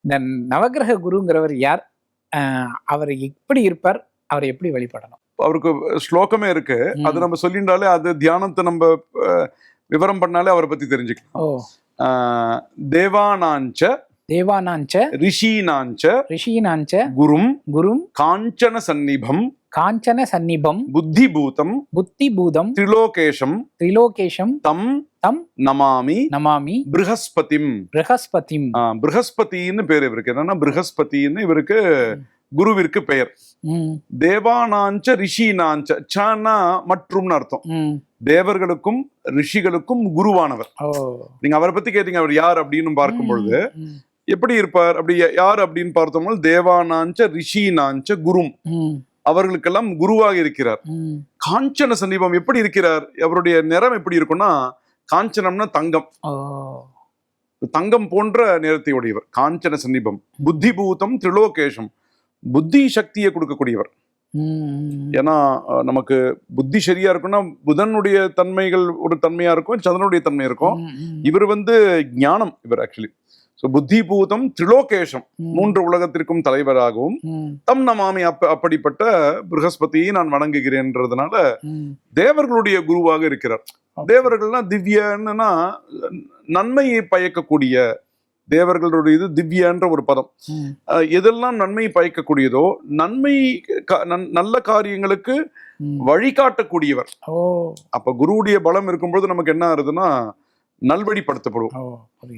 இந்த நவக்கிரக குருங்கிறவர் யார்? அவர் எப்படி இருப்பார்? அவரை எப்படி வழிபடணும்? அவருக்கு ஸ்லோகமே இருக்கு. அது நம்ம சொல்லிட்டாலே அது தியானத்தை நம்ம விவரம் பண்ணாலே அவரை பத்தி தெரிஞ்சுக்கலாம். தேவானாஞ்ச தேவானாஞ்ச ரிஷீனாஞ்ச குரும் காஞ்சன சந்நிபம் புத்திபூதம் திரிலோகேஷம் தம் நமாமி ப்ரஹஸ்பதின்னு பேர் இவருக்கு. என்னன்னா ப்ரஹஸ்பதின்னு இவருக்கு குருவிற்கு பெயர். தேவானாஞ்ச ரிஷீனாஞ்ச சனா மற்றும்னு அர்த்தம். தேவர்களுக்கும் ரிஷிகளுக்கும் குருவானவர். நீங்க அவரை பத்தி கேட்டீங்க, அவர் யார் அப்படின்னு பார்க்கும் பொழுது எப்படி இருப்பார்? அப்படி யார் அப்படின்னு பார்த்தோம்னா தேவானாஞ்ச ரிஷீனாஞ்ச குரும், அவர்களுக்கெல்லாம் குருவாக இருக்கிறார். காஞ்சன சந்நிபம் எப்படி இருக்கிறார்? அவருடைய நிறம் எப்படி இருக்கும்னா, காஞ்சனம்னா தங்கம், தங்கம் போன்ற நிறத்தை உடையவர். காஞ்சன சந்நிபம் புத்திபூதம் திரிலோகேஷம், புத்தி சக்தியை கொடுக்கக்கூடியவர். ஏன்னா நமக்கு புத்தி சரியா இருக்கும்னா புதனுடைய தன்மைகள் ஒரு தன்மையா இருக்கும், சந்திரனுடைய தன்மை இருக்கும். இவர் ஞானம். இவர் ஆக்சுவலி புத்திபூதம் திரிலோகேஷம், 3 உலகத்திற்கும் தலைவராகவும் தம் நமாமி அப்படிப்பட்ட ப்ரஹஸ்பதியை நான் வணங்குகிறேன்றதுனால தேவர்களுடைய குருவாக இருக்கிறார். தேவர்கள்னா திவ்யன்னா நன்மையை பயக்கக்கூடிய, தேவர்களுடைய இது திவ்யன்ற ஒரு பதம். எதெல்லாம் நன்மை பயக்கக்கூடியதோ, நன்மை நல்ல காரியங்களுக்கு வழிகாட்டக்கூடியவர். அப்ப குருவுடைய பலம் இருக்கும்போது நமக்கு என்ன ஆகுதுன்னா நல்வழிப்படுத்தப்படும்.